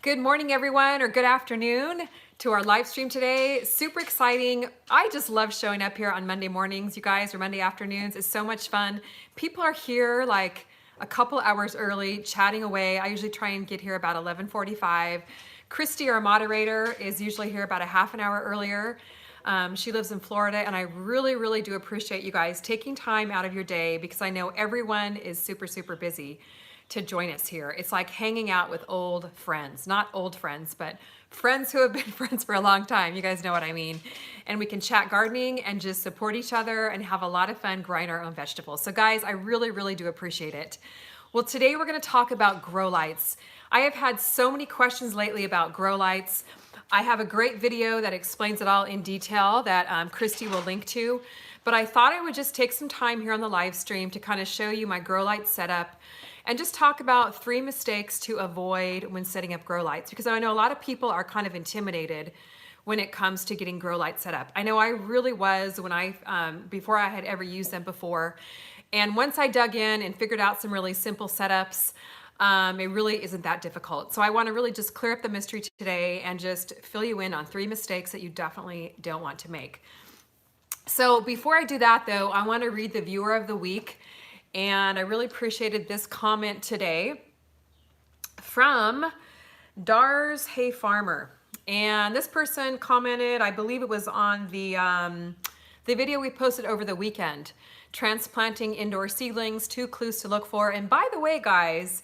Good morning, everyone, or good afternoon to our live stream today. Super exciting. I just love showing up here on Monday mornings, you guys, or Monday afternoons. It's so much fun. People are here like a couple hours early, chatting away. I usually try and get here about 11:45. Christy, our moderator, is usually here about a half an hour earlier. She lives in Florida, and I really do appreciate you guys taking time out of your day because I know everyone is super busy to join us here. It's like hanging out with old friends, not old friends, but friends who have been friends for a long time. You guys know what I mean. And we can chat gardening and just support each other and have a lot of fun growing our own vegetables. So guys, I really do appreciate it. Well, today we're gonna talk about grow lights. I have had so many questions lately about grow lights. I have a great video that explains it all in detail that Christy will link to, but I thought I would just take some time here on the live stream to kind of show you my grow light setup and just talk about 3 mistakes to avoid when setting up grow lights, because I know a lot of people are kind of intimidated when it comes to getting grow lights set up. I know I really was when before I had ever used them before. And once I dug in and figured out some really simple setups, it really isn't that difficult. So I want to really just clear up the mystery today and just fill you in on 3 mistakes that you definitely don't want to make. So before I do that though, I want to read the viewer of the week. And I really appreciated this comment today from Dars Hey Farmer. And this person commented, I believe it was on the video we posted over the weekend, transplanting indoor seedlings, 2 clues to look for. And by the way, guys,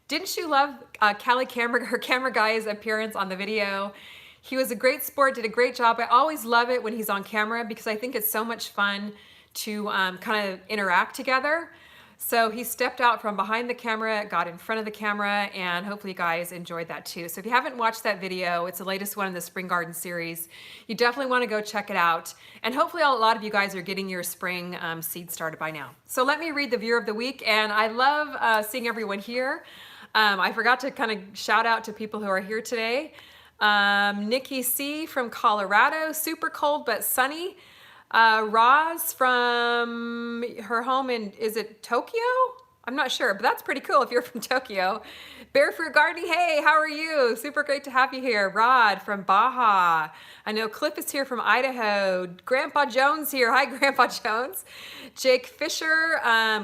didn't you love CaliKim CameraGuy's appearance on the video? He was a great sport, did a great job. I always love it when he's on camera because I think it's so much fun to kind of interact together. So he stepped out from behind the camera, got in front of the camera, and hopefully you guys enjoyed that too. So if you haven't watched that video, it's the latest one in the Spring Garden series. You definitely want to go check it out. And hopefully a lot of you guys are getting your spring seeds started by now. So let me read the viewer of the week, and I love seeing everyone here. I forgot to kind of shout out to people who are here today. Nikki C from Colorado, super cold but sunny. Roz from her home in, is it Tokyo? I'm not sure, but that's pretty cool if you're from Tokyo. Barefoot Gardening, hey, how are you? Super great to have you here. Rod from Baja. I know Cliff is here from Idaho. Grandpa Jones here. Hi, Grandpa Jones. Jake Fisher.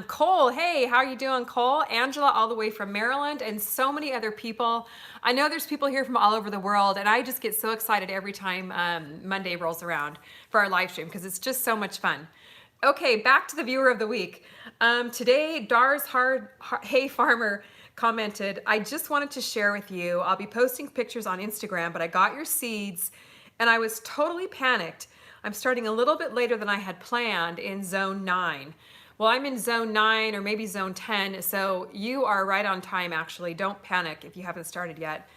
Cole, hey, how are you doing, Cole? Angela all the way from Maryland, and so many other people. I know there's people here from all over the world, and I just get so excited every time Monday rolls around for our live stream because it's just so much fun. Okay, back to the viewer of the week. Today, Dars Hey Farmer commented, I just wanted to share with you, I'll be posting pictures on Instagram, but I got your seeds and I was totally panicked. I'm starting a little bit later than I had planned in zone 9. Well, I'm in zone 9 or maybe zone 10, so you are right on time actually. Don't panic if you haven't started yet.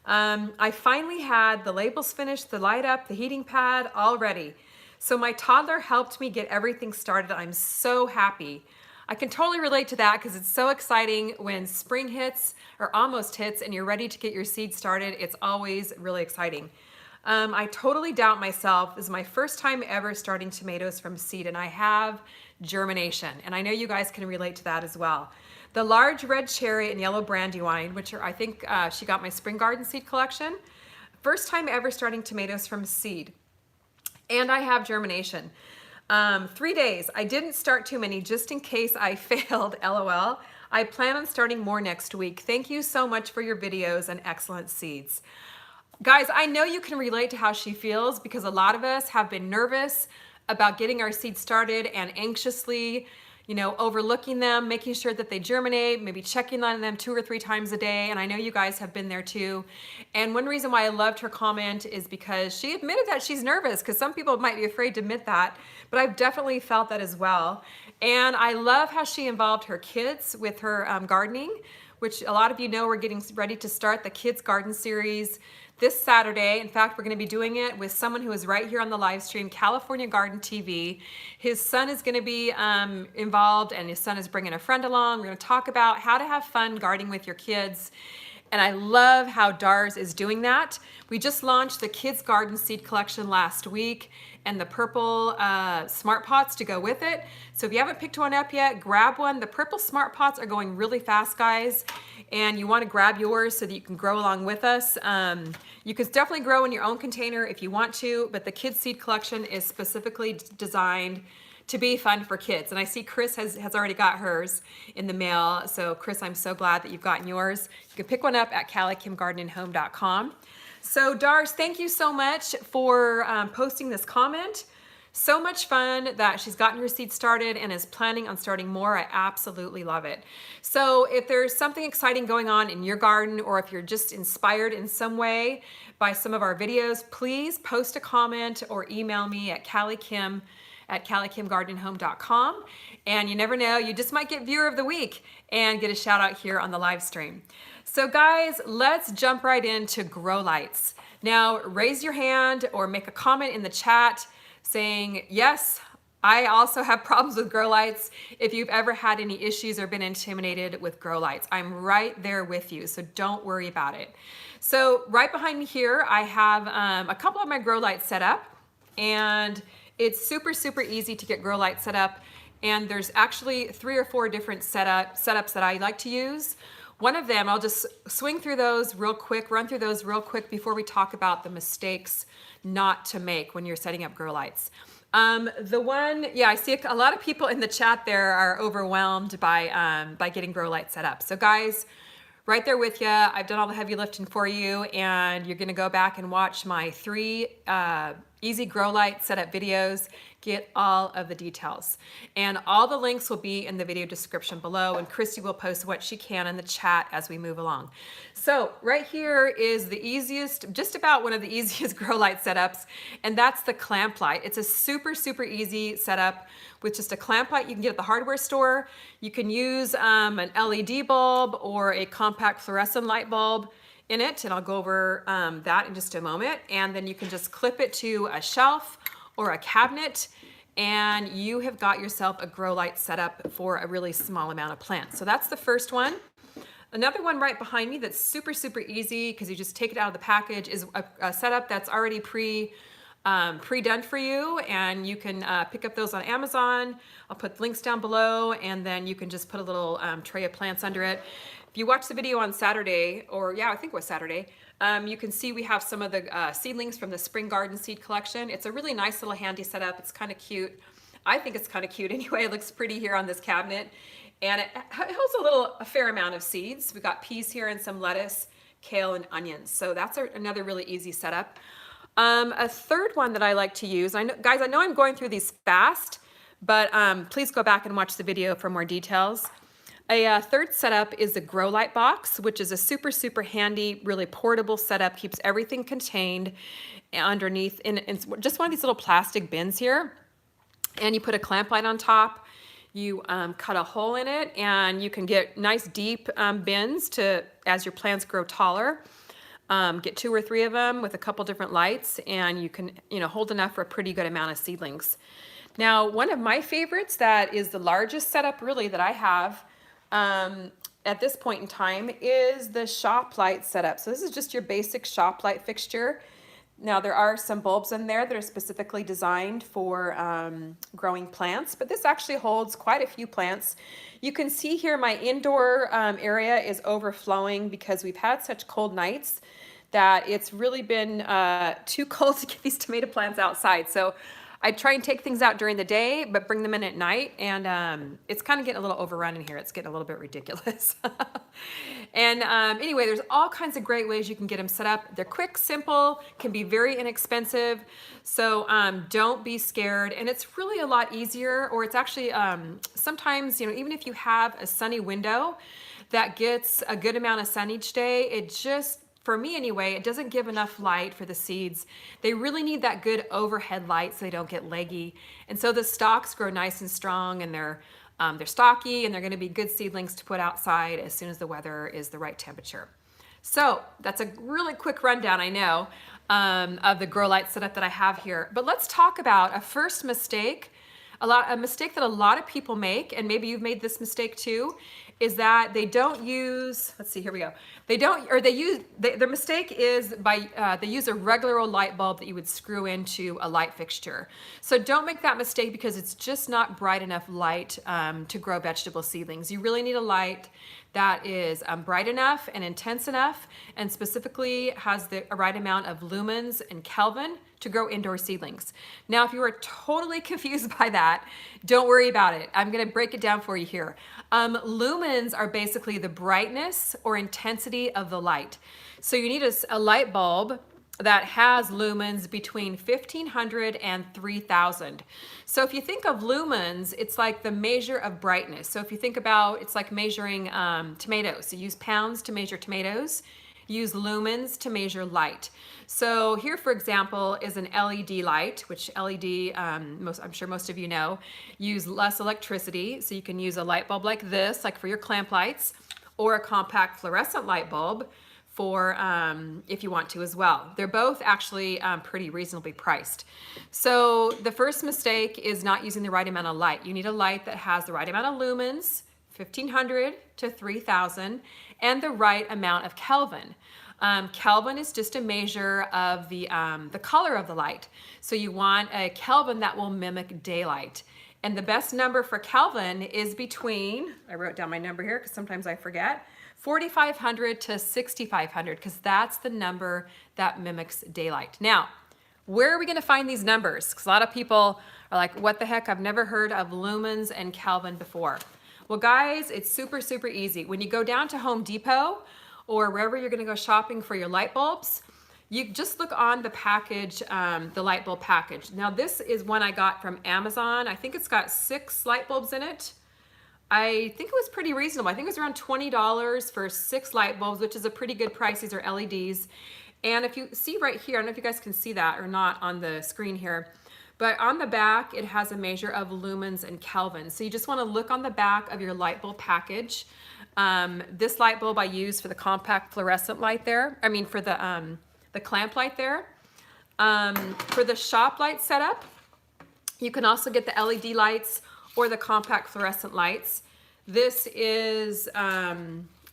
I finally had the labels finished, the light up, the heating pad, all ready. So my toddler helped me get everything started. I'm so happy. I can totally relate to that because it's so exciting when spring hits or almost hits and you're ready to get your seeds started. It's always really exciting. I totally doubt myself. This is my first time ever starting tomatoes from seed, and I have germination. And I know you guys can relate to that as well. The large red cherry and yellow brandywine, which are, I think she got my spring garden seed collection. First time ever starting tomatoes from seed. And I have germination. 3 days. I didn't start too many just in case I failed, LOL. I plan on starting more next week. Thank you so much for your videos and excellent seeds. Guys, I know you can relate to how she feels because a lot of us have been nervous about getting our seeds started and anxiously, you know, overlooking them, making sure that they germinate, maybe checking on them 2 or 3 times a day. And I know you guys have been there too. And one reason why I loved her comment is because she admitted that she's nervous, because some people might be afraid to admit that, but I've definitely felt that as well. And I love how she involved her kids with her gardening, which a lot of you know we're getting ready to start the Kids Garden series this Saturday. In fact, we're going to be doing it with someone who is right here on the live stream, California Garden TV. His son is going to be involved, and his son is bringing a friend along. We're going to talk about how to have fun gardening with your kids. And I love how Dars is doing that. We just launched the Kids Garden Seed Collection last week and the purple Smart Pots to go with it. So if you haven't picked one up yet, grab one. The purple Smart Pots are going really fast, guys. and you want to grab yours so that you can grow along with us. You can definitely grow in your own container if you want to, but the kids seed collection is specifically designed to be fun for kids. And I see Chris has already got hers in the mail. So Chris, I'm so glad that you've gotten yours. You can pick one up at CaliKimGardenandHome.com. So Dars, thank you so much for posting this comment. So much fun that she's gotten her seed started and is planning on starting more. I absolutely love it. So if there's something exciting going on in your garden, or if you're just inspired in some way by some of our videos, please post a comment or email me at CaliKim@CaliKimGardenandHome.com. And you never know, you just might get viewer of the week and get a shout out here on the live stream. So guys, let's jump right into grow lights. Now, raise your hand or make a comment in the chat saying, yes, I also have problems with grow lights. If you've ever had any issues or been intimidated with grow lights, I'm right there with you, so don't worry about it. So right behind me here, I have a couple of my grow lights set up, and it's super, super easy to get grow lights set up. And there's actually 3 or 4 different setups that I like to use. One of them, I'll just swing through those real quick, run through those real quick before we talk about the mistakes not to make when you're setting up grow lights. The one, yeah, I see a lot of people in the chat there are overwhelmed by getting grow lights set up. So guys, right there with you, I've done all the heavy lifting for you, and you're gonna go back and watch my 3 easy grow light setup videos, get all of the details. And all the links will be in the video description below, and Christy will post what she can in the chat as we move along. So right here is the easiest, just about one of the easiest grow light setups, and that's the clamp light. It's a super, super easy setup with just a clamp light you can get at the hardware store. You can use an LED bulb or a compact fluorescent light bulb in it, and I'll go over that in just a moment. And then you can just clip it to a shelf or a cabinet, and you have got yourself a grow light setup for a really small amount of plants. So that's the first one. Another one right behind me that's super, super easy because you just take it out of the package is a setup that's already pre-done for you, and you can pick up those on Amazon. I'll put links down below, and then you can just put a little tray of plants under it. If you watch the video on Saturday, or yeah, I think it was Saturday, you can see we have some of the seedlings from the Spring Garden Seed Collection. It's a really nice little handy setup. It's kind of cute. I think it's kind of cute anyway. It looks pretty here on this cabinet. And it holds a fair amount of seeds. We've got peas here and some lettuce, kale, and onions. So that's another really easy setup. A third one that I like to use, guys, I know I'm going through these fast, but please go back and watch the video for more details. A third setup is the grow light box, which is a super, super handy, really portable setup, keeps everything contained underneath in just one of these little plastic bins here. And you put a clamp light on top. You cut a hole in it, and you can get nice deep bins as your plants grow taller. Get 2 or 3 of them with a couple different lights, and you can hold enough for a pretty good amount of seedlings. Now, one of my favorites that is the largest setup really that I have at this point in time is the shop light setup. So this is just your basic shop light fixture. Now there are some bulbs in there that are specifically designed for growing plants, but this actually holds quite a few plants. You can see here my indoor area is overflowing because we've had such cold nights that it's really been too cold to get these tomato plants outside. So I try and take things out during the day, but bring them in at night, and it's kind of getting a little overrun in here. It's getting a little bit ridiculous. And anyway, there's all kinds of great ways you can get them set up. They're quick, simple, can be very inexpensive, so don't be scared. And it's really a lot easier, or it's actually sometimes, even if you have a sunny window that gets a good amount of sun each day, it just, for me anyway, it doesn't give enough light for the seeds. They really need that good overhead light so they don't get leggy. And so the stalks grow nice and strong, and they're stocky, and they're gonna be good seedlings to put outside as soon as the weather is the right temperature. So that's a really quick rundown, I know, of the grow light setup that I have here. But let's talk about a first mistake, a mistake that a lot of people make, and maybe you've made this mistake too, is that they don't use, let's see, here we go. Their mistake is they use a regular old light bulb that you would screw into a light fixture. So don't make that mistake, because it's just not bright enough light to grow vegetable seedlings. You really need a light that is bright enough and intense enough, and specifically has the right amount of lumens and Kelvin to grow indoor seedlings. Now, if you are totally confused by that, don't worry about it. I'm gonna break it down for you here. Lumens are basically the brightness or intensity of the light. So you need a light bulb that has lumens between 1500 and 3000. So if you think of lumens, it's like the measure of brightness. So if you think about, it's like measuring tomatoes. So you use pounds to measure tomatoes, use lumens to measure light. So here, for example, is an LED light, which LED, I'm sure most of you know, use less electricity. So you can use a light bulb like this, like for your clamp lights, or a compact fluorescent light bulb for if you want to as well. They're both actually pretty reasonably priced. So the first mistake is not using the right amount of light. You need a light that has the right amount of lumens, 1500 to 3000, and the right amount of Kelvin. Kelvin is just a measure of the color of the light. So you want a Kelvin that will mimic daylight. And the best number for Kelvin is between, I wrote down my number here because sometimes I forget, 4500 to 6500, because that's the number that mimics daylight. Now, where are we going to find these numbers? Because a lot of people are like, what the heck? I've never heard of lumens and Kelvin before. Well, guys, it's super, super easy. When you go down to Home Depot or wherever you're going to go shopping for your light bulbs, you just look on the package, the light bulb package. Now, this is one I got from Amazon. I think it's got 6 light bulbs in it. I think it was pretty reasonable. I think it was around $20 for 6 light bulbs, which is a pretty good price. These are LEDs. And if you see right here, I don't know if you guys can see that or not on the screen here, but on the back, it has a measure of lumens and Kelvin. So you just want to look on the back of your light bulb package. This light bulb I use for the compact fluorescent light there. I mean, for the clamp light there. For the shop light setup, you can also get the LED lights or the compact fluorescent lights. This is a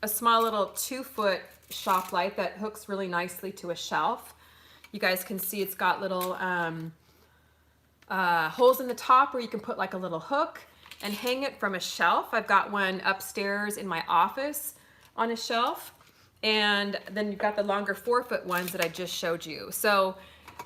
small little 2-foot shop light that hooks really nicely to a shelf. You guys can see it's got little holes in the top where you can put like a little hook and hang it from a shelf. I've got one upstairs in my office on a shelf. And then you've got the longer 4-foot ones that I just showed you. So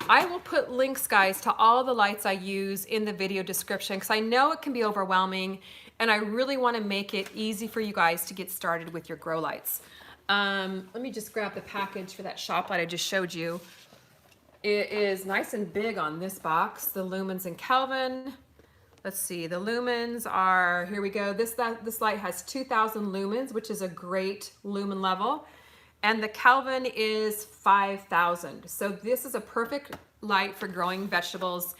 I will put links, guys, to all the lights I use in the video description because I know it can be overwhelming and I really want to make it easy for you guys to get started with your grow lights. Let me just grab the package for that shop light I just showed you. It is nice and big on this box, the lumens and Kelvin. Let's see, the lumens are, here we go. This light has 2000 lumens, which is a great lumen level. And the Kelvin is 5,000. So this is a perfect light for growing vegetables.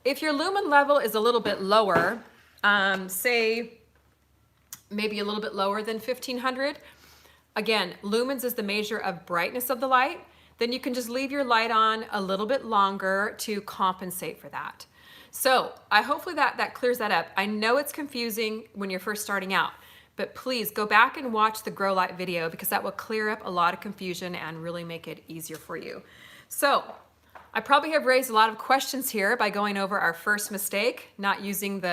If your lumen level is a little bit lower, say maybe a little bit lower than 1500, again, lumens is the measure of brightness of the light, then you can just leave your light on a little bit longer to compensate for that. So hopefully that clears that up. I know it's confusing when you're first starting out, but please go back and watch the grow light video because that will clear up a lot of confusion and really make it easier for you. So I probably have raised a lot of questions here by going over our first mistake, not using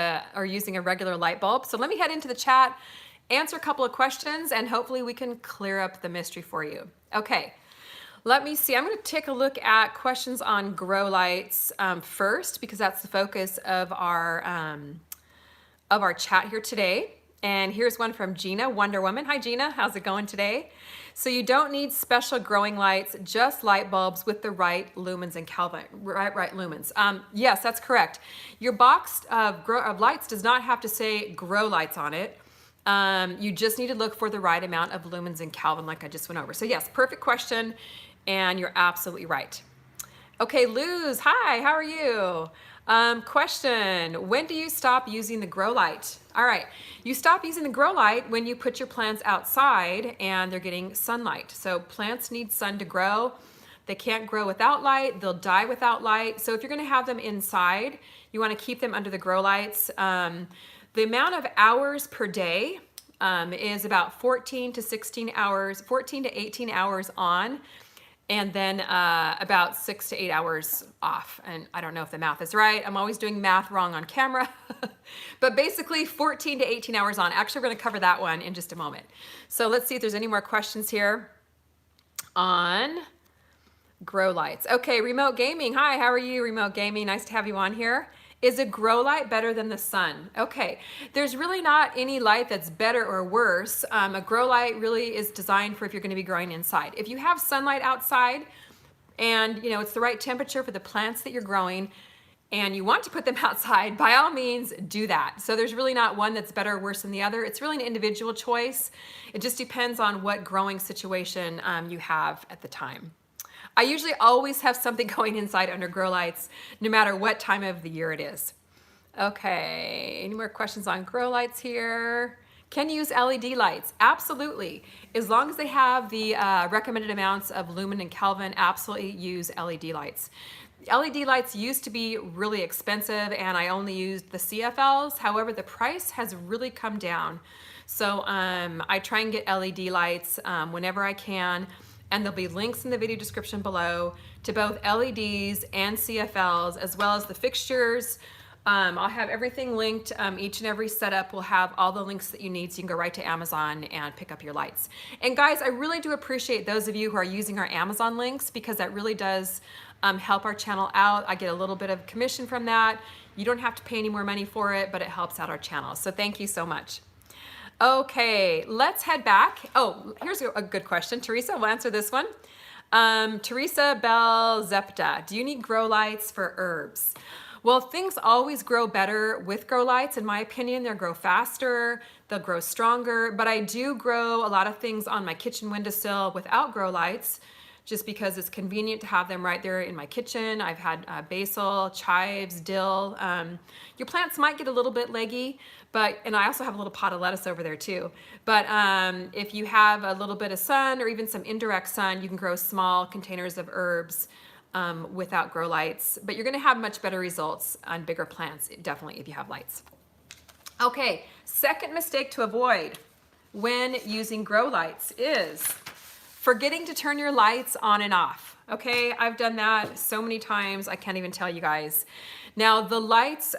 using a regular light bulb. So let me head into the chat, answer a couple of questions, and hopefully we can clear up the mystery for you. Okay, let me see. I'm going to take a look at questions on grow lights first because that's the focus of our chat here today. And here's one from Gina, Wonder Woman. Hi, Gina. How's it going today? So you don't need special growing lights, just light bulbs with the right lumens and Kelvin. Right lumens. Yes, that's correct. Your box of lights does not have to say grow lights on it. You just need to look for the right amount of lumens and Kelvin like I just went over. So yes, perfect question. And you're absolutely right. Okay, Luz, hi, how are you? Question, when do you stop using the grow light? All right, you stop using the grow light when you put your plants outside and they're getting sunlight. So plants need sun to grow. They can't grow without light. They'll die without light. So if you're gonna have them inside, you wanna keep them under the grow lights. The amount of hours per day is about 14 to 18 hours on. and then about 6 to 8 hours off. And I don't know if the math is right. I'm always doing math wrong on camera, but basically 14 to 18 hours on. Actually, we're gonna cover that one in just a moment. So let's see if there's any more questions here on grow lights. Okay, Remote Gaming. Hi, how are you, Remote Gaming? Nice to have you on here. Is a grow light better than the sun? Okay, there's really not any light that's better or worse. A grow light really is designed for if you're gonna be growing inside. If you have sunlight outside and it's the right temperature for the plants that you're growing and you want to put them outside, by all means do that. So there's really not one that's better or worse than the other. It's really an individual choice. It just depends on what growing situation you have at the time. I usually always have something going inside under grow lights, no matter what time of the year it is. Okay, any more questions on grow lights here? Can you use LED lights? Absolutely. As long as they have the recommended amounts of lumen and Kelvin, absolutely use LED lights. LED lights used to be really expensive and I only used the CFLs. However, the price has really come down. So I try and get LED lights whenever I can. And there'll be links in the video description below to both LEDs and CFLs, as well as the fixtures. I'll have everything linked. Each and every setup will have all the links that you need, so you can go right to Amazon and pick up your lights. And guys, I really do appreciate those of you who are using our Amazon links, because that really does help our channel out. I get a little bit of commission from that. You don't have to pay any more money for it, but it helps out our channel. So thank you so much. Okay, let's head back. Oh, here's a good question. Teresa will answer this one. Teresa Bell Zepta, do you need grow lights for herbs? Well, things always grow better with grow lights. In my opinion, they'll grow faster, they'll grow stronger, but I do grow a lot of things on my kitchen windowsill without grow lights, just because it's convenient to have them right there in my kitchen. I've had basil, chives, dill. Your plants might get a little bit leggy, and I also have a little pot of lettuce over there too. But if you have a little bit of sun or even some indirect sun, you can grow small containers of herbs without grow lights, but you're gonna have much better results on bigger plants, definitely, if you have lights. Okay, second mistake to avoid when using grow lights is forgetting to turn your lights on and off. Okay, I've done that so many times, I can't even tell you guys. Now the lights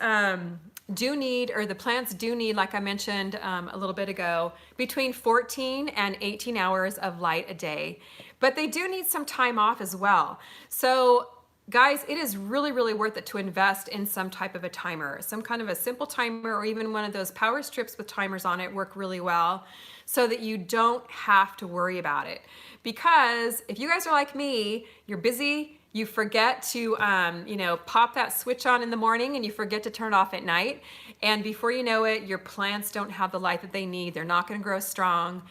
the plants do need, like I mentioned a little bit ago, between 14 and 18 hours of light a day, but they do need some time off as well. So guys, it is really, really worth it to invest in some type of a timer, some kind of a simple timer, or even one of those power strips with timers on it work really well, so that you don't have to worry about it. Because if you guys are like me, you're busy, you forget to pop that switch on in the morning and you forget to turn it off at night. And before you know it, your plants don't have the light that they need. They're not gonna grow strong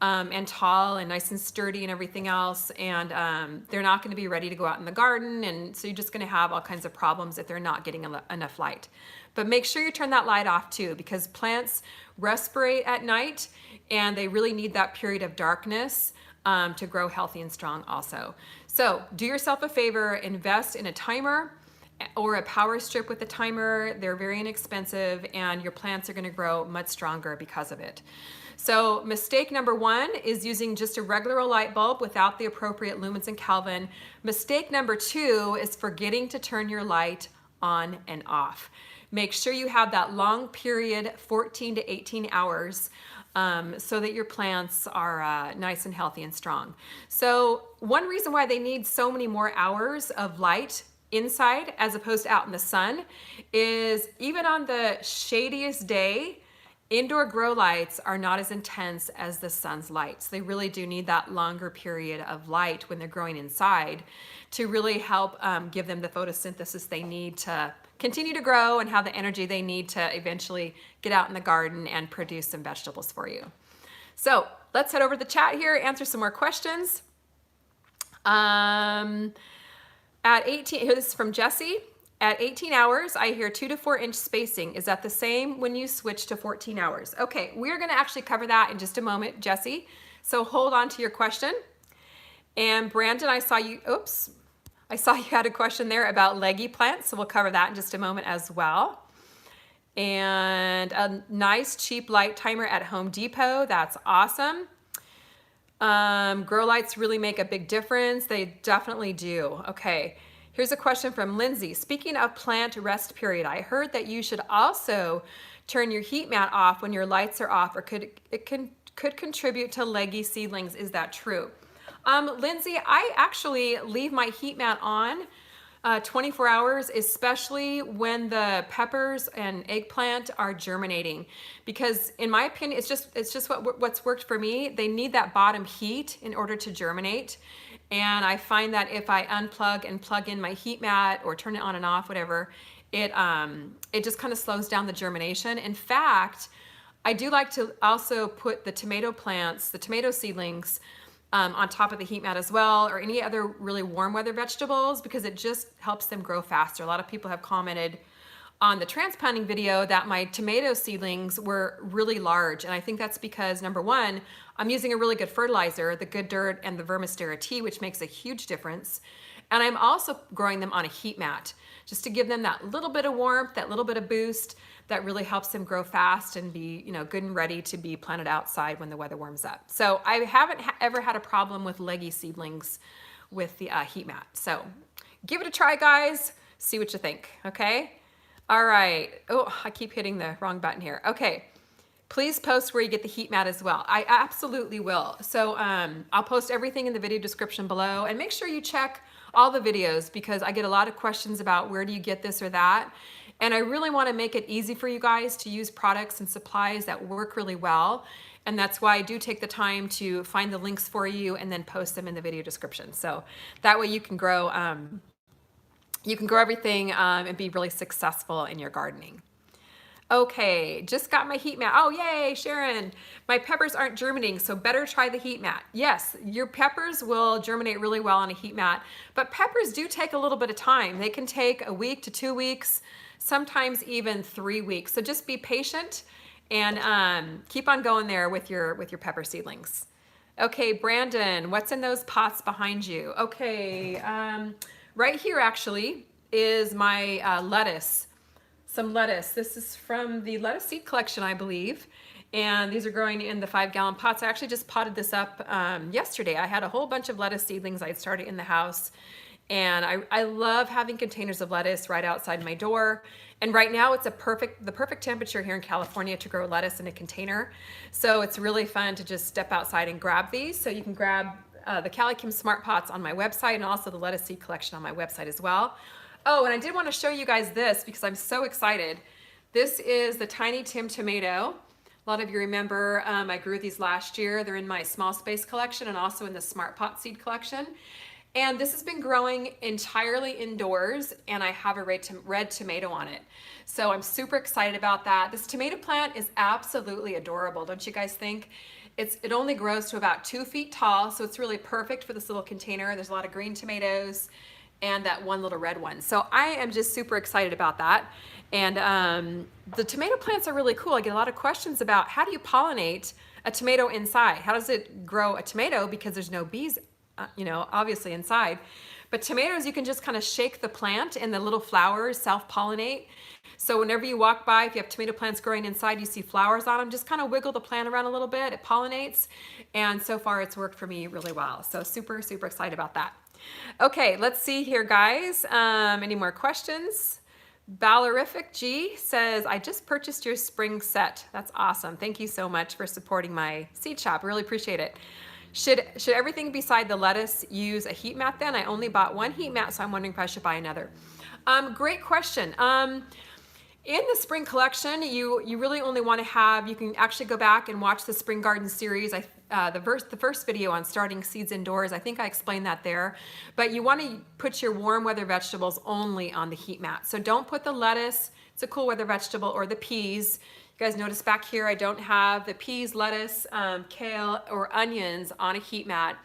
and tall and nice and sturdy and everything else. And they're not gonna be ready to go out in the garden. And so you're just gonna have all kinds of problems if they're not getting enough light. But make sure you turn that light off too, because plants respirate at night and they really need that period of darkness to grow healthy and strong also. So do yourself a favor, invest in a timer or a power strip with a timer. They're very inexpensive and your plants are gonna grow much stronger because of it. So mistake number one is using just a regular light bulb without the appropriate lumens and Kelvin. Mistake number two is forgetting to turn your light on and off. Make sure you have that long period, 14 to 18 hours, so that your plants are nice and healthy and strong. So one reason why they need so many more hours of light inside as opposed to out in the sun is even on the shadiest day, indoor grow lights are not as intense as the sun's lights. They really do need that longer period of light when they're growing inside to really help give them the photosynthesis they need to continue to grow and have the energy they need to eventually get out in the garden and produce some vegetables for you. So let's head over to the chat here, answer some more questions. At 18, here this is from Jesse. At 18 hours, I hear 2 to 4 inch spacing. Is that the same when you switch to 14 hours? Okay, we're gonna actually cover that in just a moment, Jesse. So hold on to your question. And Brandon, I saw you had a question there about leggy plants, so we'll cover that in just a moment as well. And a nice cheap light timer at Home Depot, that's awesome. Grow lights really make a big difference. They definitely do. Okay. Here's a question from Lindsay. Speaking of plant rest period, I heard that you should also turn your heat mat off when your lights are off, or could contribute to leggy seedlings. Is that true? Lindsay, I actually leave my heat mat on 24 hours, especially when the peppers and eggplant are germinating, because in my opinion, it's just what's worked for me. They need that bottom heat in order to germinate. And I find that if I unplug and plug in my heat mat or turn it on and off, whatever, it just kind of slows down the germination. In fact, I do like to also put the tomato plants, the tomato seedlings, on top of the heat mat as well, or any other really warm weather vegetables, because it just helps them grow faster. A lot of people have commented on the transplanting video that my tomato seedlings were really large. And I think that's because, number one, I'm using a really good fertilizer, the Good Dirt and the Vermistera tea, which makes a huge difference. And I'm also growing them on a heat mat, just to give them that little bit of warmth, that little bit of boost that really helps them grow fast and be, you know, good and ready to be planted outside when the weather warms up. So I haven't ever had a problem with leggy seedlings with the heat mat. So give it a try, guys. See what you think, okay? All right. Oh, I keep hitting the wrong button here. Okay. Please post where you get the heat mat as well. I absolutely will. So I'll post everything in the video description below, and make sure you check all the videos, because I get a lot of questions about where do you get this or that. And I really want to make it easy for you guys to use products and supplies that work really well. And that's why I do take the time to find the links for you and then post them in the video description. So that way you can grow everything and be really successful in your gardening. Okay, just got my heat mat. Oh, yay, Sharon. My peppers aren't germinating, so better try the heat mat. Yes, your peppers will germinate really well on a heat mat, but peppers do take a little bit of time. They can take a week to 2 weeks, sometimes even 3 weeks. So just be patient and keep on going there with your pepper seedlings. Okay, Brandon, what's in those pots behind you? Okay, right here actually is my lettuce. Some lettuce. This is from the lettuce seed collection, I believe. And these are growing in the 5-gallon pots. I actually just potted this up yesterday. I had a whole bunch of lettuce seedlings I'd started in the house. And I love having containers of lettuce right outside my door. And right now it's the perfect temperature here in California to grow lettuce in a container. So it's really fun to just step outside and grab these. So you can grab the CaliKim Smart Pots on my website, and also the lettuce seed collection on my website as well. Oh, and I did want to show you guys this because I'm so excited. This is the Tiny Tim tomato. A lot of you remember I grew these last year. They're in my small space collection and also in the Smart Pot seed collection. And this has been growing entirely indoors, and I have a red tomato on it. So I'm super excited about that. This tomato plant is absolutely adorable, don't you guys think? It only grows to about 2 feet tall, so it's really perfect for this little container. There's a lot of green tomatoes and that one little red one. So I am just super excited about that. And the tomato plants are really cool. I get a lot of questions about how do you pollinate a tomato inside? How does it grow a tomato? Because there's no bees, you know, obviously inside. But tomatoes, you can just kind of shake the plant and the little flowers self-pollinate. So whenever you walk by, if you have tomato plants growing inside, you see flowers on them, just kind of wiggle the plant around a little bit, it pollinates. And so far it's worked for me really well. So super, super excited about that. Okay, let's see here, guys. Any more questions? Ballerific G says, I just purchased your spring set. That's awesome. Thank you so much for supporting my seed shop. Really appreciate it. Should everything beside the lettuce use a heat mat then? I only bought one heat mat, so I'm wondering if I should buy another. Great question. In the spring collection, you really only want to have, you can actually go back and watch the Spring Garden series. The first video on starting seeds indoors, I think I explained that there. But you want to put your warm weather vegetables only on the heat mat. So don't put the lettuce, it's a cool weather vegetable, or the peas. You guys notice back here, I don't have the peas, lettuce, kale, or onions on a heat mat.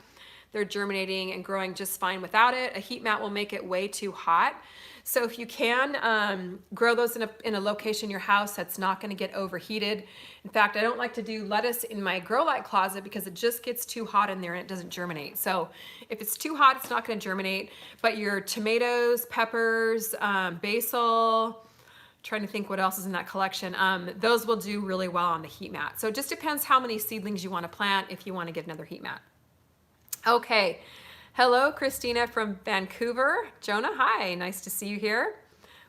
They're germinating and growing just fine without it. A heat mat will make it way too hot. So if you can, grow those in a location in your house that's not gonna get overheated. In fact, I don't like to do lettuce in my grow light closet because it just gets too hot in there and it doesn't germinate. So if it's too hot, it's not gonna germinate. But your tomatoes, peppers, basil, trying to think what else is in that collection, those will do really well on the heat mat. So it just depends how many seedlings you wanna plant if you wanna get another heat mat. Okay. Hello, Christina from Vancouver. Jonah, hi. Nice to see you here.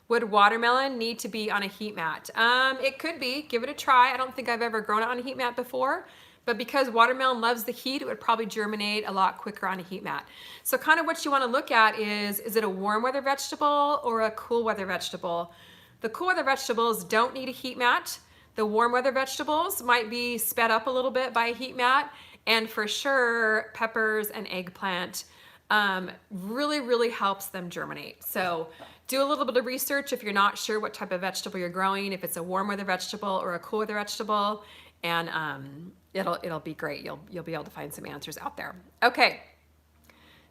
Would watermelon need to be on a heat mat? It could be. Give it a try. I don't think I've ever grown it on a heat mat before, but because watermelon loves the heat, it would probably germinate a lot quicker on a heat mat. So kind of what you want to look at is it a warm weather vegetable or a cool weather vegetable? The cool weather vegetables don't need a heat mat. The warm weather vegetables might be sped up a little bit by a heat mat, and for sure, peppers and eggplant really helps them germinate. So do a little bit of research if you're not sure what type of vegetable you're growing, if it's a warm weather vegetable or a cool weather vegetable, and it'll be great. You'll be able to find some answers out there. Okay.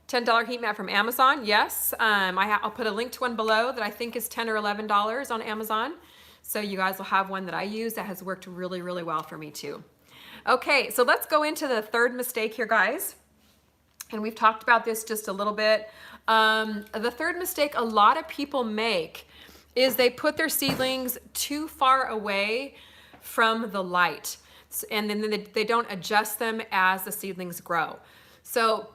$10 heat mat from Amazon. Yes, I'll put a link to one below that I think is $10 or $11 on Amazon. So you guys will have one that I use that has worked really well for me too. Okay, so let's go into the third mistake here, guys. And we've talked about this just a little bit. The third mistake a lot of people make is they put their seedlings too far away from the light. And then they don't adjust them as the seedlings grow. So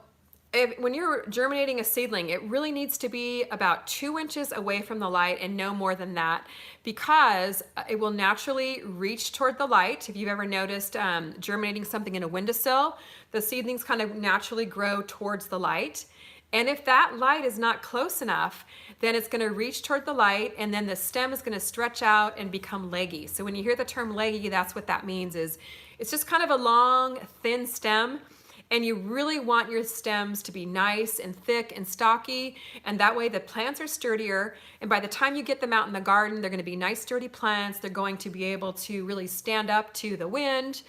when you're germinating a seedling, it really needs to be about 2 inches away from the light and no more than that, because it will naturally reach toward the light. If you've ever noticed germinating something in a windowsill, the seedlings kind of naturally grow towards the light. And if that light is not close enough, then it's going to reach toward the light, and then the stem is going to stretch out and become leggy. So when you hear the term leggy, that's what that means. Is it's just kind of a long, thin stem. And you really want your stems to be nice and thick and stocky, and that way the plants are sturdier, and by the time you get them out in the garden, they're going to be nice sturdy plants. They're going to be able to really stand up to the wind,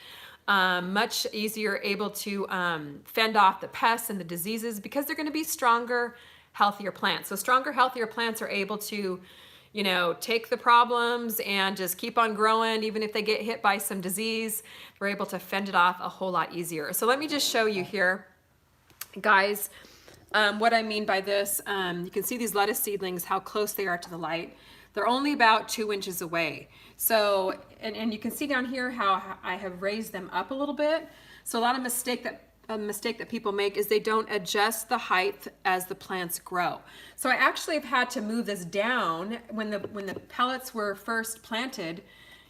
much easier able to fend off the pests and the diseases, because they're going to be stronger, healthier plants. So stronger, healthier plants are able to, you know, take the problems and just keep on growing. Even if they get hit by some disease, we're able to fend it off a whole lot easier. So let me just show you here, guys, what I mean by this. You can see these lettuce seedlings, how close they are to the light. They're only about 2 inches away. So, and you can see down here how I have raised them up a little bit. So a mistake that people make is they don't adjust the height as the plants grow. So I actually have had to move this down. When the pellets were first planted,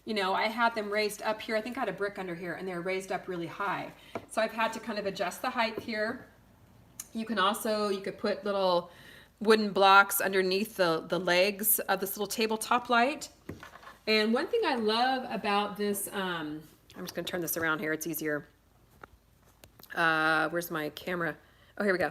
you know, I had them raised up here. I think I had a brick under here, and they were raised up really high. So I've had to kind of adjust the height here. You could put little wooden blocks underneath the legs of this little tabletop light. And one thing I love about this, I'm just going to turn this around here. It's easier. Where's my camera? Oh, here we go.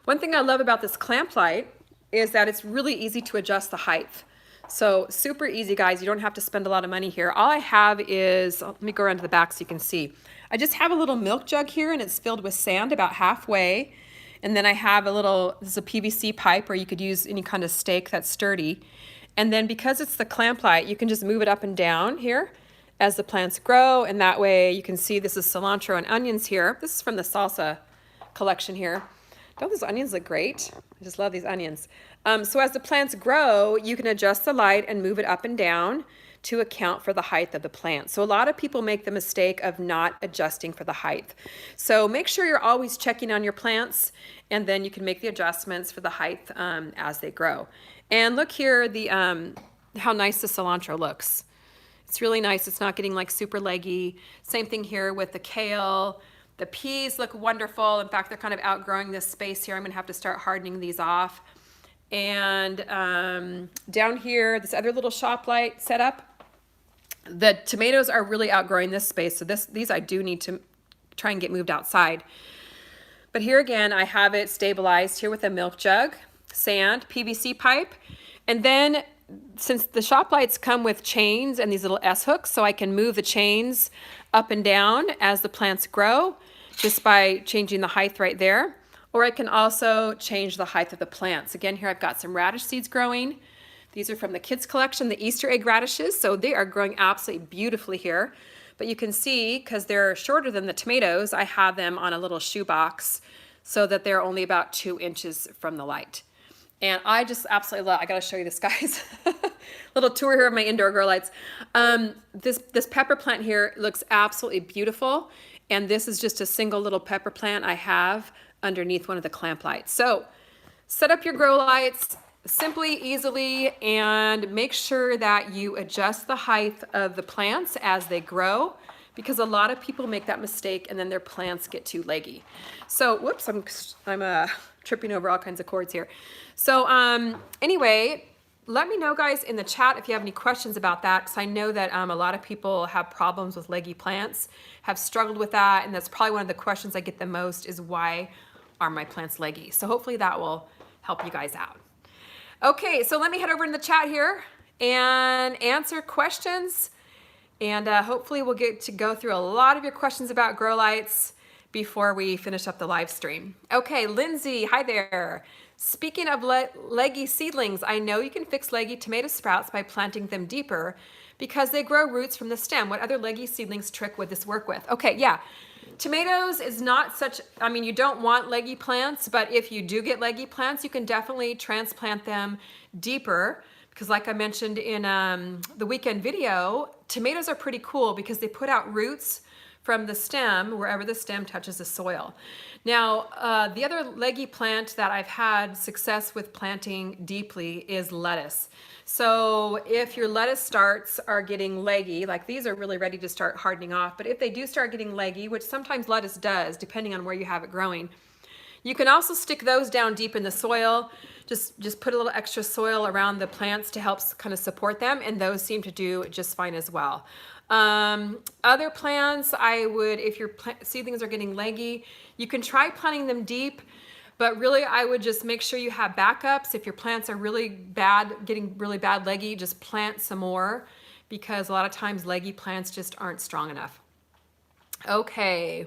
One thing I love about this clamp light is that it's really easy to adjust the height. So super easy, guys. You don't have to spend a lot of money here. All I have is, let me go around to the back so you can see. I just have a little milk jug here, and it's filled with sand about halfway. And then I have this is a PVC pipe, or you could use any kind of stake that's sturdy. And then because it's the clamp light, you can just move it up and down here as the plants grow, and that way you can see this is cilantro and onions here. This is from the salsa collection here. Don't those onions look great? I just love these onions. So as the plants grow, you can adjust the light and move it up and down to account for the height of the plant. So a lot of people make the mistake of not adjusting for the height. So make sure you're always checking on your plants, and then you can make the adjustments for the height as they grow. And look here, how nice the cilantro looks. It's really nice. It's not getting like super leggy. Same thing here with the kale. The peas look wonderful. In fact, they're kind of outgrowing this space here. I'm gonna have to start hardening these off. And down here, this other little shop light setup, the tomatoes are really outgrowing this space. So these I do need to try and get moved outside. But here again, I have it stabilized here with a milk jug, sand, PVC pipe. And then since the shop lights come with chains and these little S-hooks, so I can move the chains up and down as the plants grow just by changing the height right there. Or I can also change the height of the plants. Again, here I've got some radish seeds growing. These are from the kids collection, the Easter egg radishes. So they are growing absolutely beautifully here. But you can see, because they're shorter than the tomatoes, I have them on a little shoebox so that they're only about 2 inches from the light. And I just absolutely love, I gotta show you this, guys. Little tour here of my indoor grow lights. This pepper plant here looks absolutely beautiful. And this is just a single little pepper plant I have underneath one of the clamp lights. So set up your grow lights simply, easily, and make sure that you adjust the height of the plants as they grow, because a lot of people make that mistake and then their plants get too leggy. So, whoops, I'm tripping over all kinds of cords here. So anyway, let me know, guys, in the chat if you have any questions about that, because I know that a lot of people have problems with leggy plants, have struggled with that, and that's probably one of the questions I get the most is, why are my plants leggy? So hopefully that will help you guys out. Okay, so let me head over in the chat here and answer questions, and hopefully we'll get to go through a lot of your questions about grow lights before we finish up the live stream. Okay, Lindsay, hi there. Speaking of leggy seedlings, I know you can fix leggy tomato sprouts by planting them deeper because they grow roots from the stem. What other leggy seedlings trick would this work with? Okay, yeah. Tomatoes is not such, I mean, you don't want leggy plants, but if you do get leggy plants, you can definitely transplant them deeper, because like I mentioned in the weekend video, tomatoes are pretty cool because they put out roots from the stem wherever the stem touches the soil. Now, the other leggy plant that I've had success with planting deeply is lettuce. So if your lettuce starts are getting leggy, like these are really ready to start hardening off, but if they do start getting leggy, which sometimes lettuce does, depending on where you have it growing, you can also stick those down deep in the soil. Just put a little extra soil around the plants to help kind of support them, and those seem to do just fine as well. Other plants, I would, if your seedlings are getting leggy, you can try planting them deep, but really I would just make sure you have backups. If your plants are really bad, getting really bad leggy, just plant some more, because a lot of times leggy plants just aren't strong enough. Okay,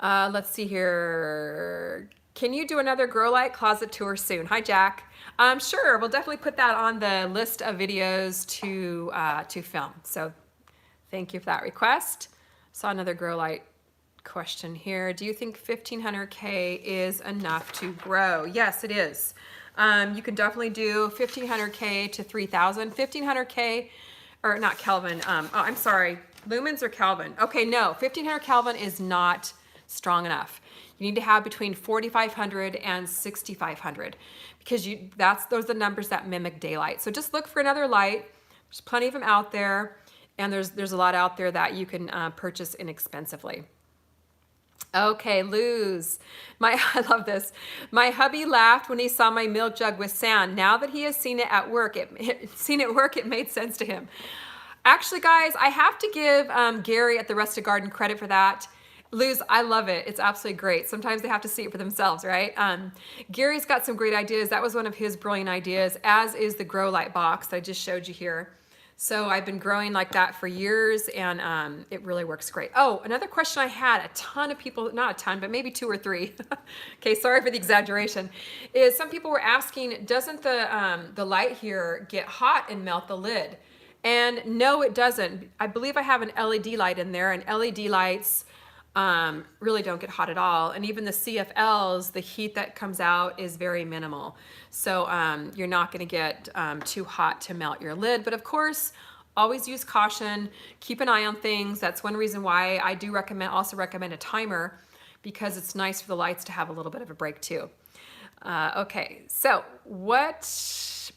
let's see here. Can you do another grow light closet tour soon? Hi, Jack. Sure, we'll definitely put that on the list of videos to film. So thank you for that request. Saw another grow light question here. Do you think 1500K is enough to grow? Yes, it is. You can definitely do 1500K to 3000. 1500K, or not Kelvin. Oh, I'm sorry. Lumens or Kelvin? Okay, no. 1500 Kelvin is not strong enough. You need to have between 4500 and 6500, because those are the numbers that mimic daylight. So just look for another light. There's plenty of them out there, and there's a lot out there that you can purchase inexpensively. Okay, Luz. I love this. My hubby laughed when he saw my milk jug with sand. Now that he has seen it at work, it made sense to him. Actually, guys, I have to give Gary at the Rustic Garden credit for that. Luz, I love it. It's absolutely great. Sometimes they have to see it for themselves, right? Gary's got some great ideas. That was one of his brilliant ideas, as is the grow light box that I just showed you here. So I've been growing like that for years, and it really works great. Oh, another question I had, a ton of people, not a ton, but maybe 2 or 3. Okay, sorry for the exaggeration, is some people were asking, doesn't the light here get hot and melt the lid? And no, it doesn't. I believe I have an LED light in there, and LED lights really don't get hot at all. And even the CFLs, the heat that comes out is very minimal. So you're not going to get too hot to melt your lid. But of course, always use caution. Keep an eye on things. That's one reason why I do also recommend a timer, because it's nice for the lights to have a little bit of a break too. Okay, so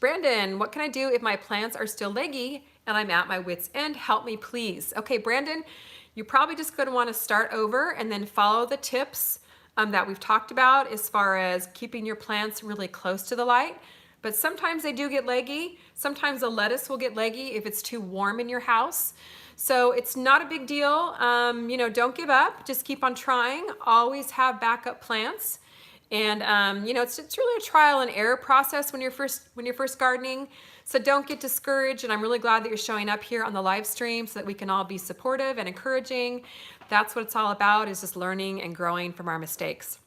Brandon, what can I do if my plants are still leggy and I'm at my wit's end? Help me, please. Okay, Brandon, you're probably just going to want to start over and then follow the tips that we've talked about as far as keeping your plants really close to the light. But sometimes they do get leggy. Sometimes the lettuce will get leggy if it's too warm in your house. So it's not a big deal. You know, don't give up. Just keep on trying. Always have backup plants. And you know, it's really a trial and error process when you're first gardening. So don't get discouraged, and I'm really glad that you're showing up here on the live stream so that we can all be supportive and encouraging. That's what it's all about, is just learning and growing from our mistakes.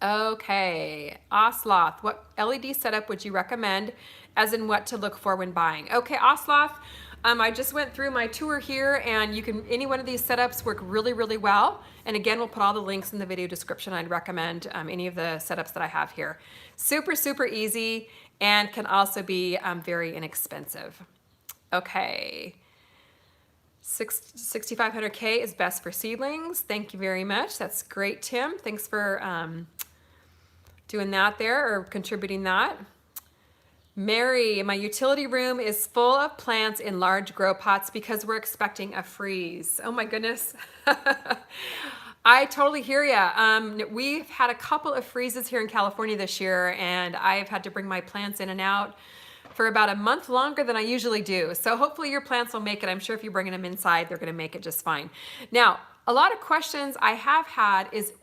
Okay, Osloth, what LED setup would you recommend, as in what to look for when buying? Okay, Osloth, I just went through my tour here, and any one of these setups work really, really well. And again, we'll put all the links in the video description. I'd recommend any of the setups that I have here. Super, super easy, and can also be very inexpensive. Okay. 6,500K is best for seedlings. Thank you very much. That's great, Tim. Thanks for doing that there, or contributing that. Mary, my utility room is full of plants in large grow pots because we're expecting a freeze. Oh my goodness. I totally hear ya. We've had a couple of freezes here in California this year, and I've had to bring my plants in and out for about a month longer than I usually do. So hopefully your plants will make it. I'm sure if you're bringing them inside, they're gonna make it just fine. Now, a lot of questions I have had is,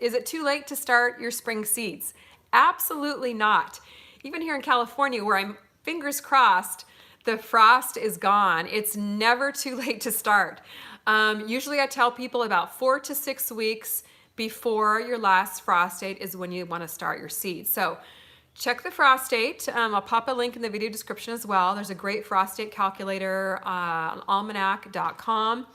is it too late to start your spring seeds? Absolutely not. Even here in California, where I'm fingers crossed, the frost is gone. It's never too late to start. Usually I tell people about 4 to 6 weeks before your last frost date is when you want to start your seeds. So check the frost date. I'll pop a link in the video description as well. There's a great frost date calculator on almanac.com.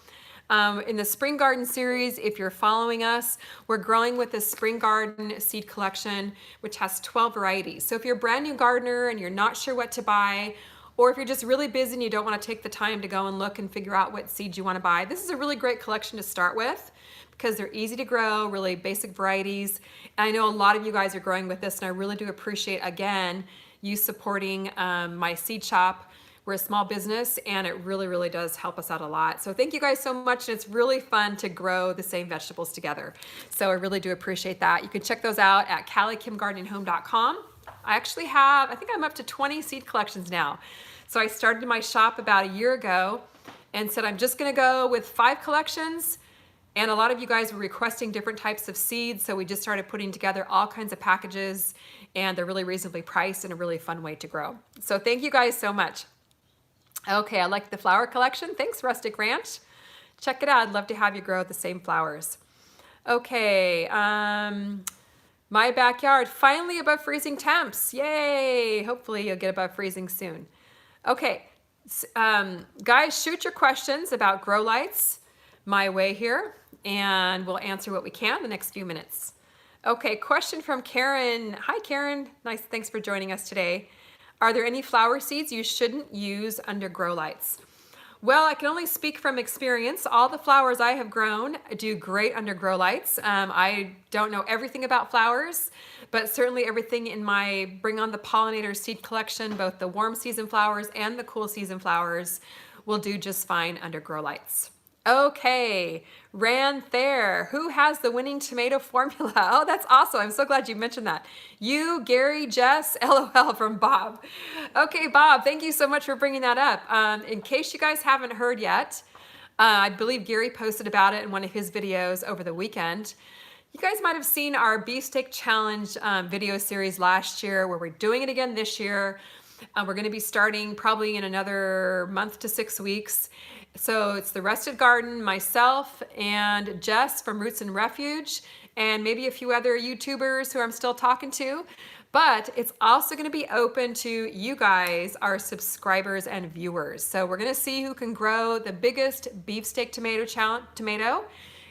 In the Spring Garden series, if you're following us, we're growing with the Spring Garden seed collection, which has 12 varieties. So if you're a brand new gardener and you're not sure what to buy, or if you're just really busy and you don't want to take the time to go and look and figure out what seeds you want to buy, this is a really great collection to start with because they're easy to grow, really basic varieties. And I know a lot of you guys are growing with this, and I really do appreciate, again, you supporting my seed shop. We're a small business, and it really, really does help us out a lot. So thank you guys so much, and it's really fun to grow the same vegetables together. So I really do appreciate that. You can check those out at CaliKimGardeningHome.com. I actually have, I think I'm up to 20 seed collections now. So I started my shop about a year ago and said I'm just gonna go with 5 collections, and a lot of you guys were requesting different types of seeds, so we just started putting together all kinds of packages, and they're really reasonably priced and a really fun way to grow. So thank you guys so much. Okay, I like the flower collection. Thanks, Rustic Ranch. Check it out. I'd love to have you grow the same flowers. Okay, my backyard finally above freezing temps. Yay! Hopefully you'll get above freezing soon. Okay, guys, shoot your questions about grow lights my way here, and we'll answer what we can the next few minutes. Okay, question from Karen. Hi, Karen. Nice. Thanks for joining us today. Are there any flower seeds you shouldn't use under grow lights? Well, I can only speak from experience. All the flowers I have grown do great under grow lights. I don't know everything about flowers, but certainly everything in my Bring on the Pollinator seed collection, both the warm season flowers and the cool season flowers, will do just fine under grow lights. Okay, Ran Thayer, who has the winning tomato formula? Oh, that's awesome. I'm so glad you mentioned that. You, Gary, Jess, LOL from Bob. Okay, Bob, thank you so much for bringing that up. In case you guys haven't heard yet, I believe Gary posted about it in one of his videos over the weekend. You guys might have seen our Beefsteak Challenge video series last year, where we're doing it again this year. We're gonna be starting probably in another month to 6 weeks. So it's the Rested Garden, myself, and Jess from Roots and Refuge, and maybe a few other YouTubers who I'm still talking to. But it's also gonna be open to you guys, our subscribers and viewers. So we're gonna see who can grow the biggest beefsteak tomato.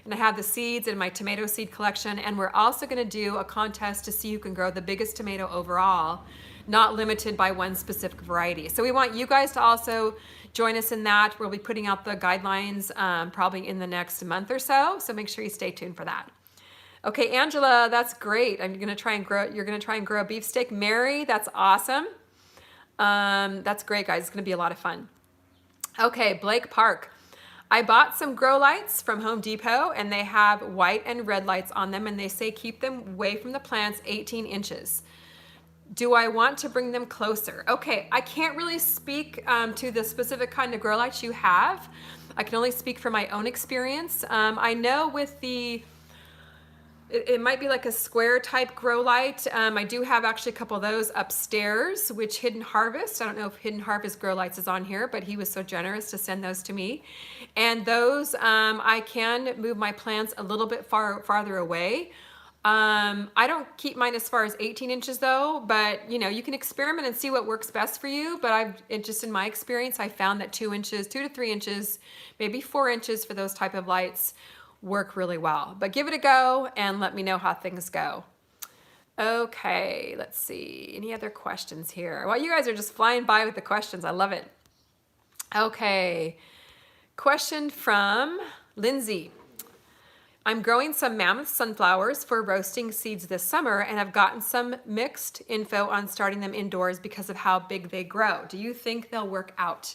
And I have the seeds in my tomato seed collection. And we're also gonna do a contest to see who can grow the biggest tomato overall, not limited by one specific variety. So we want you guys to also join us in that. We'll be putting out the guidelines probably in the next month or so. So make sure you stay tuned for that. Okay, Angela, that's great. You're gonna try and grow a beefsteak. Mary, that's awesome. That's great, guys. It's gonna be a lot of fun. Okay, Blake Park. I bought some grow lights from Home Depot, and they have white and red lights on them, and they say keep them away from the plants 18 inches. Do I want to bring them closer? Okay, I can't really speak to the specific kind of grow lights you have. I can only speak from my own experience. I know with it might be like a square type grow light. I do have actually a couple of those upstairs, which Hidden Harvest, I don't know if Hidden Harvest Grow Lights is on here, but he was so generous to send those to me. And those, I can move my plants a little bit farther away. I don't keep mine as far as 18 inches though, but you know, you can experiment and see what works best for you. But just in my experience, I found that 2 to 3 inches, maybe 4 inches for those type of lights work really well. But give it a go and let me know how things go. Okay, let's see. Any other questions here? Well, you guys are just flying by with the questions. I love it. Okay. Question from Lindsay. I'm growing some mammoth sunflowers for roasting seeds this summer and have gotten some mixed info on starting them indoors because of how big they grow. Do you think they'll work out?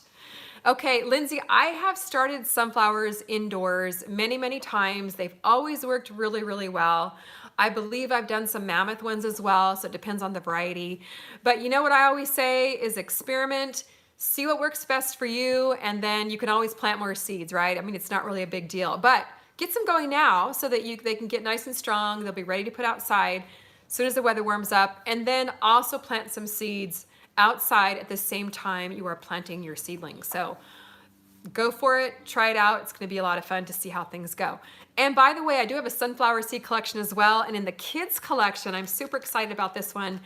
Okay, Lindsay, I have started sunflowers indoors many, many times. They've always worked really, really well. I believe I've done some mammoth ones as well, so it depends on the variety. But you know what I always say is experiment, see what works best for you, and then you can always plant more seeds, right? I mean, it's not really a big deal, but get some going now so that they can get nice and strong. They'll be ready to put outside as soon as the weather warms up. And then also plant some seeds outside at the same time you are planting your seedlings. So go for it, try it out. It's gonna be a lot of fun to see how things go. And by the way, I do have a sunflower seed collection as well. And in the kids collection, I'm super excited about this one.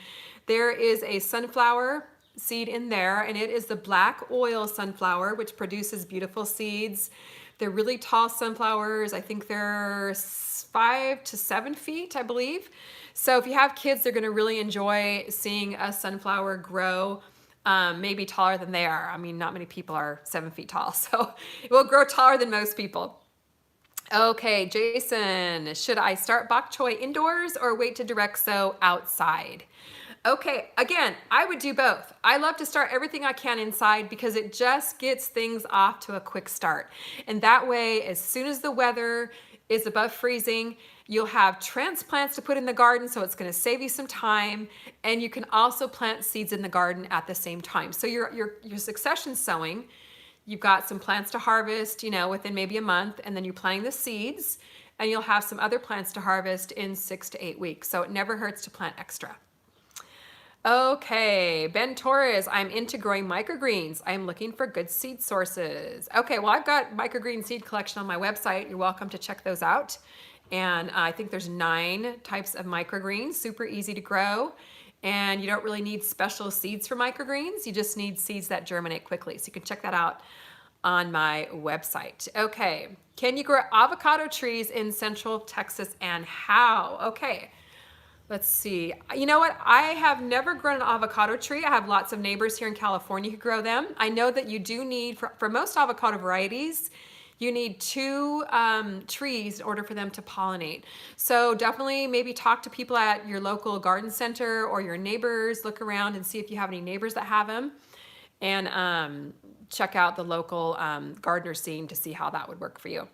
There is a sunflower seed in there, and it is the black oil sunflower, which produces beautiful seeds. They're really tall sunflowers. I think they're 5 to 7 feet, I believe. So if you have kids, they're gonna really enjoy seeing a sunflower grow maybe taller than they are. I mean, not many people are 7 feet tall, so it will grow taller than most people. Okay, Jason, should I start bok choy indoors or wait to direct sow outside? Okay, again, I would do both. I love to start everything I can inside because it just gets things off to a quick start. And that way, as soon as the weather is above freezing, you'll have transplants to put in the garden, so it's gonna save you some time. And you can also plant seeds in the garden at the same time. So your succession sowing, you've got some plants to harvest, you know, within maybe a month, and then you're planting the seeds, and you'll have some other plants to harvest in 6 to 8 weeks. So it never hurts to plant extra. Okay, Ben Torres, I'm into growing microgreens. I'm looking for good seed sources. Okay, well, I've got microgreen seed collection on my website. You're welcome to check those out. And I think there's 9 types of microgreens, super easy to grow. And you don't really need special seeds for microgreens. You just need seeds that germinate quickly. So you can check that out on my website. Okay, can you grow avocado trees in Central Texas and how? Okay. Let's see. You know what? I have never grown an avocado tree. I have lots of neighbors here in California who grow them. I know that you do need, for most avocado varieties, you need 2 trees in order for them to pollinate. So definitely maybe talk to people at your local garden center or your neighbors. Look around and see if you have any neighbors that have them. And check out the local gardener scene to see how that would work for you.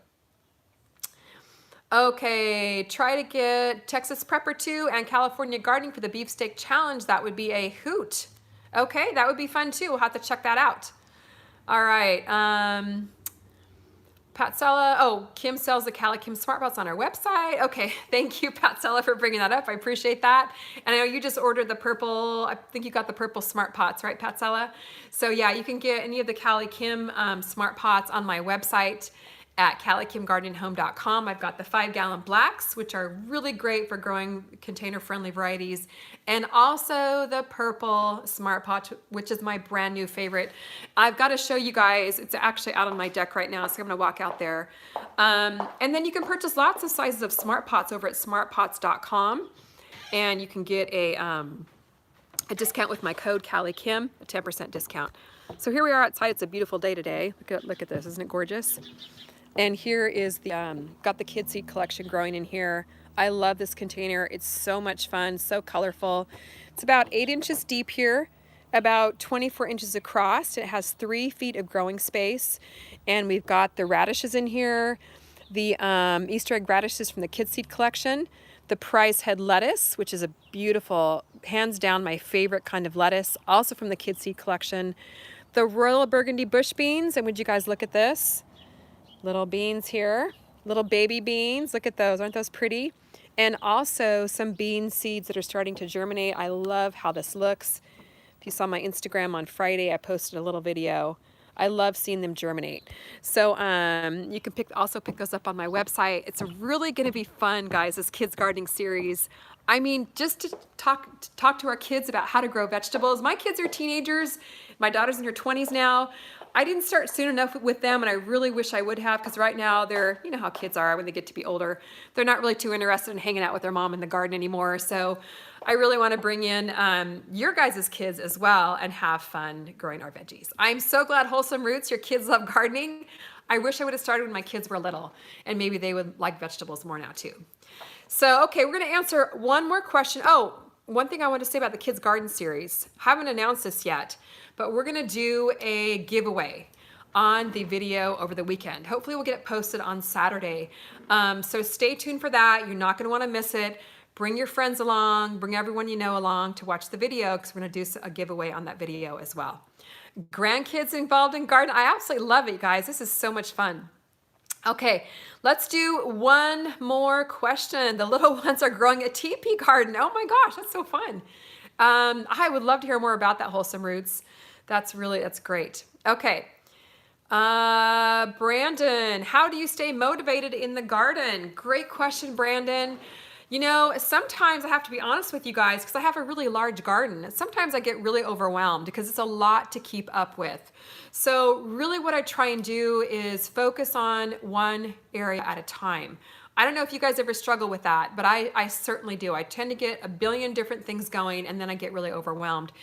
Okay, try to get Texas Prepper 2 and California Gardening for the Beefsteak Challenge. That would be a hoot. Okay, that would be fun too. We'll have to check that out. All right, Patsella, oh, Kim sells the CaliKim Smart Pots on our website. Okay, thank you, Patsella, for bringing that up. I appreciate that. And I know you just ordered the purple, I think you got the purple Smart Pots, right, Patsella? So yeah, you can get any of the CaliKim Smart Pots on my website at CaliKimGardeningHome.com. I've got the 5-gallon blacks, which are really great for growing container-friendly varieties, and also the purple Smart Pot, which is my brand new favorite. I've got to show you guys, it's actually out on my deck right now, so I'm gonna walk out there. And then you can purchase lots of sizes of Smart Pots over at smartpots.com, and you can get a discount with my code CaliKim, a 10% discount. So here we are outside. It's a beautiful day today. Look at this, isn't it gorgeous? And here is the, got the kid seed collection growing in here. I love this container. It's so much fun, so colorful. It's about 8 inches deep here, about 24 inches across. It has 3 feet of growing space. And we've got the radishes in here, the Easter egg radishes from the kid seed collection, the prize head lettuce, which is a beautiful, hands down my favorite kind of lettuce, also from the kid seed collection, the royal burgundy bush beans. And would you guys look at this? Little beans here, little baby beans. Look at those, aren't those pretty? And also some bean seeds that are starting to germinate. I love how this looks. If you saw my Instagram on Friday, I posted a little video. I love seeing them germinate. So you can also pick those up on my website. It's really gonna be fun, guys, this kids gardening series. I mean, just to talk to our kids about how to grow vegetables. My kids are teenagers. My daughter's in her 20s now. I didn't start soon enough with them, and I really wish I would have, because right now they're, you know how kids are when they get to be older. They're not really too interested in hanging out with their mom in the garden anymore. So I really want to bring in your guys' kids as well and have fun growing our veggies. I'm so glad, Wholesome Roots, your kids love gardening. I wish I would have started when my kids were little, and maybe they would like vegetables more now too. So, okay, we're gonna answer one more question. Oh, one thing I want to say about the Kids Garden series. Haven't announced this yet, but we're gonna do a giveaway on the video over the weekend. Hopefully we'll get it posted on Saturday. So stay tuned for that. You're not gonna wanna miss it. Bring your friends along, bring everyone you know along to watch the video, because we're gonna do a giveaway on that video as well. Grandkids involved in garden. I absolutely love it, you guys. This is so much fun. Okay, let's do one more question. The little ones are growing a teepee garden. Oh my gosh, that's so fun. I would love to hear more about that, Wholesome Roots. That's great. Okay. Brandon, how do you stay motivated in the garden? Great question, Brandon. You know, sometimes I have to be honest with you guys, because I have a really large garden. Sometimes I get really overwhelmed because it's a lot to keep up with. So really what I try and do is focus on one area at a time. I don't know if you guys ever struggle with that, but I certainly do. I tend to get a billion different things going, and then I get really overwhelmed.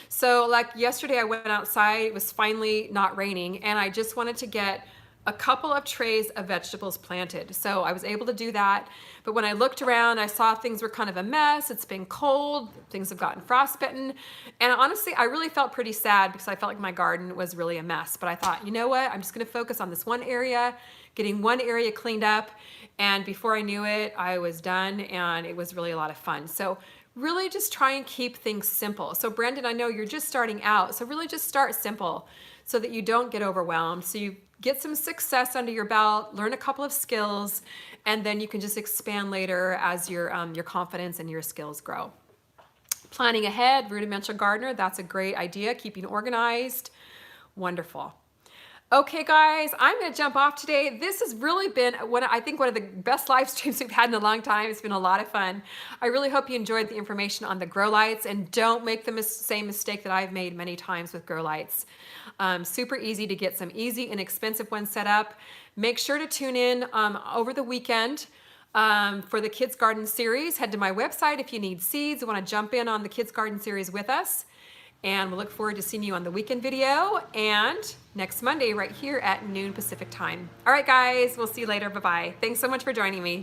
So like yesterday I went outside, it was finally not raining, and I just wanted to get a couple of trays of vegetables planted. So I was able to do that. But when I looked around, I saw things were kind of a mess. It's been cold, things have gotten frostbitten. And honestly, I really felt pretty sad because I felt like my garden was really a mess. But I thought, you know what? I'm just gonna focus on this one area, getting one area cleaned up. And before I knew it, I was done, and it was really a lot of fun. So really just try and keep things simple. So Brandon, I know you're just starting out, so really just start simple so that you don't get overwhelmed. So you get some success under your belt, learn a couple of skills, and then you can just expand later as your confidence and your skills grow. Planning ahead, rudimental gardener, that's a great idea. Keeping organized, wonderful. Okay guys, I'm gonna jump off today. This has really been I think one of the best live streams we've had in a long time. It's been a lot of fun. I really hope you enjoyed the information on the grow lights, and don't make the same mistake that I've made many times with grow lights. Super easy to get some easy, inexpensive ones set up. Make sure to tune in over the weekend for the Kids Garden series. Head to my website if you need seeds, you wanna jump in on the Kids Garden series with us. And we'll look forward to seeing you on the weekend video and next Monday right here at noon Pacific time. All right, guys, we'll see you later. Bye-bye. Thanks so much for joining me.